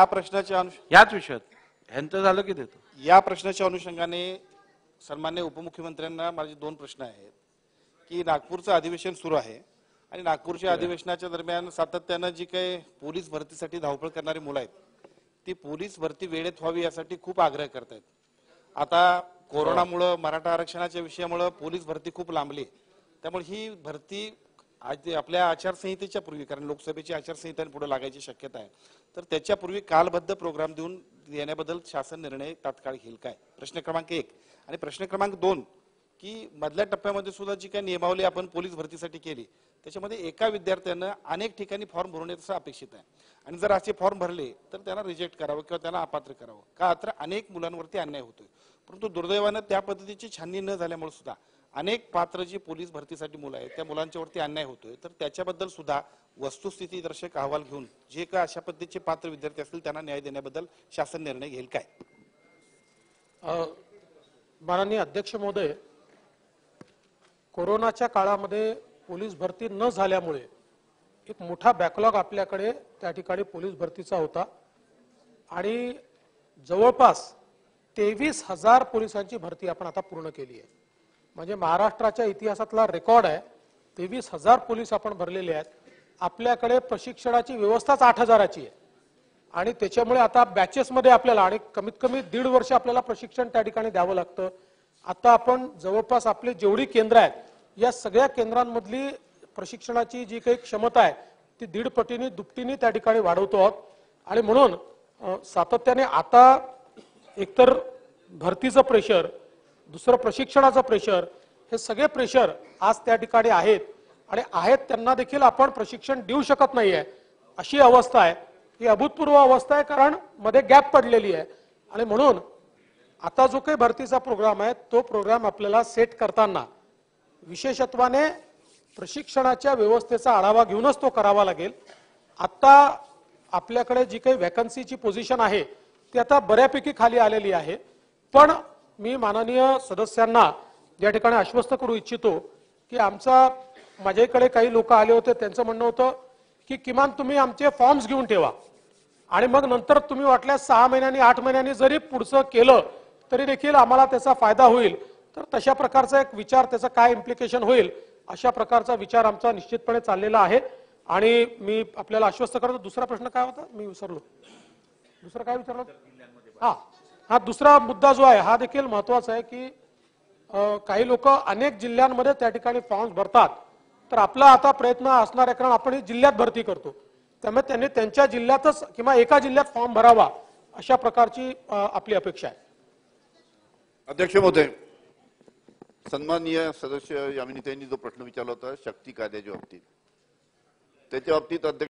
या प्रश्नाच्या याच विषयात ह्यांचं झालं की देतो. या प्रश्नाच्या अनुषंगाने सन्मान्य उपमुख्यमंत्र्यांना माझे दोन प्रश्न आहेत की नागपूरचं अधिवेशन सुरू आहे आणि नागपूरच्या अधिवेशनाच्या दरम्यान सातत्यानं जी काही पोलीस भरतीसाठी धावपळ करणारी मुलं आहेत ती पोलीस भरती वेळेत व्हावी यासाठी खूप आग्रह करतायत. आता कोरोनामुळे मराठा आरक्षणाच्या विषयामुळे पोलीस भरती खूप लांबली, त्यामुळे ही भरती आज आपल्या आचारसंहितेच्या पूर्वी, कारण लोकसभेची आचारसंहिता पुढे लागायची शक्यता आहे, तर त्याच्यापूर्वी कालबद्ध प्रोग्राम देऊन येण्याबद्दल शासन निर्णय तात्काळ घेईल काय? प्रश्न क्रमांक 1. आणि प्रश्न क्रमांक 2 की मधल्या टप्प्यामध्ये सुद्धा जी काही नियमावली आपण पोलीस भरतीसाठी केली त्याच्यामध्ये एका विद्यार्थ्यानं अनेक ठिकाणी फॉर्म भरून येण्याचं अपेक्षित आहे आणि जर असे फॉर्म भरले तर त्यांना रिजेक्ट करावं किंवा त्यांना अपात्र करावं का, तर अनेक मुलांवरती अन्याय होतोय. परंतु दुर्दैवानं त्या पद्धतीची छाननी न झाल्यामुळे सुद्धा अनेक पात्र जी पोलीस भरतीसाठी मुलं आहेत त्या मुलांच्यावरती अन्याय होतोय. तर त्याच्याबद्दल सुद्धा वस्तुस्थिती दर्शक अहवाल घेऊन जे काय अशा पद्धतीचे पात्र विद्यार्थी असतील त्यांना न्याय देण्याबद्दल शासन निर्णय घेईल काय? माननीय अध्यक्ष महोदय, कोरोनाच्या काळामध्ये पोलीस भरती न झाल्यामुळे एक मोठा बॅकलॉग आपल्याकडे त्या ठिकाणी पोलीस भरतीचा होता आणि जवळपास 23,000 पोलिसांची भरती आपण आता पूर्ण केली आहे. म्हणजे महाराष्ट्राच्या इतिहासातला रेकॉर्ड आहे. 23,000 पोलीस आपण भरलेले आहेत. आपल्याकडे प्रशिक्षणाची व्यवस्थाच 8,000ची आहे आणि त्याच्यामुळे आता बॅचेसमध्ये आपल्याला आणि कमीत कमी 1.5 वर्ष आपल्याला प्रशिक्षण त्या ठिकाणी द्यावं लागतं. आता आपण जवळपास आपली जेवढी केंद्र आहेत या सगळ्या केंद्रांमधली प्रशिक्षणाची जी काही क्षमता आहे ती 1.5 पटीने दुपटीने त्या ठिकाणी वाढवतो आहोत आणि म्हणून सातत्याने आता एकतर भरतीचं प्रेशर, दुसरं प्रशिक्षणाचं प्रेशर, हे सगळे प्रेशर आज त्या ठिकाणी आहेत आणि आहेत त्यांना देखील आपण प्रशिक्षण देऊ शकत नाहीये अशी अवस्था आहे. ही अभूतपूर्व अवस्था आहे कारण मध्ये गॅप पडलेली आहे आणि म्हणून आता जो काही भरतीचा प्रोग्राम आहे तो प्रोग्राम आपल्याला सेट करताना विशेषत्वाने प्रशिक्षणाच्या व्यवस्थेचा आढावा घेऊनच तो करावा लागेल. आता आपल्याकडे जी काही वॅकन्सीची पोझिशन आहे ती आता बऱ्यापैकी खाली आलेली आहे, पण मी माननीय सदस्यांना या ठिकाणी आश्वस्त करू इच्छितो की माझ्याकडे काही लोक आले होते, त्यांचं म्हणणं होतं की किमान तुम्ही आमचे फॉर्म्स घेऊन ठेवा आणि मग नंतर तुम्ही वाटल्यास 6 महिन्यांनी 8 महिन्यांनी जरी पुढचं केलं तरी देखील आम्हाला त्याचा फायदा होईल. तर तशा प्रकारचा एक विचार, त्याचा काय इम्प्लिकेशन होईल अशा प्रकारचा विचार आमचा निश्चितपणे चाललेला आहे आणि मी आपल्याला आश्वस्त करतो. दुसरा प्रश्न काय होता मी विसरलो. दुसरा काय विचारलं? हा दुसरा मुद्दा जो आहे हा देखील महत्वाचा आहे की काही लोक अनेक जिल्ह्यांमध्ये त्या ठिकाणी फॉर्म्स भरतात, तर आपला आता प्रयत्न असणार आहे कारण आपण जिल्ह्यात भरती करतो त्यामुळे त्यांनी त्यांच्या जिल्ह्यातच किंवा एका जिल्ह्यात फॉर्म भरावा अशा प्रकारची आपली अपेक्षा आहे. अध्यक्ष महोदय, सन्माननीय सदस्य यामिनीताईंनी जो प्रश्न विचारला होता शक्ती कायद्याच्या बाबतीत, त्याच्या बाबतीत अध्यक्ष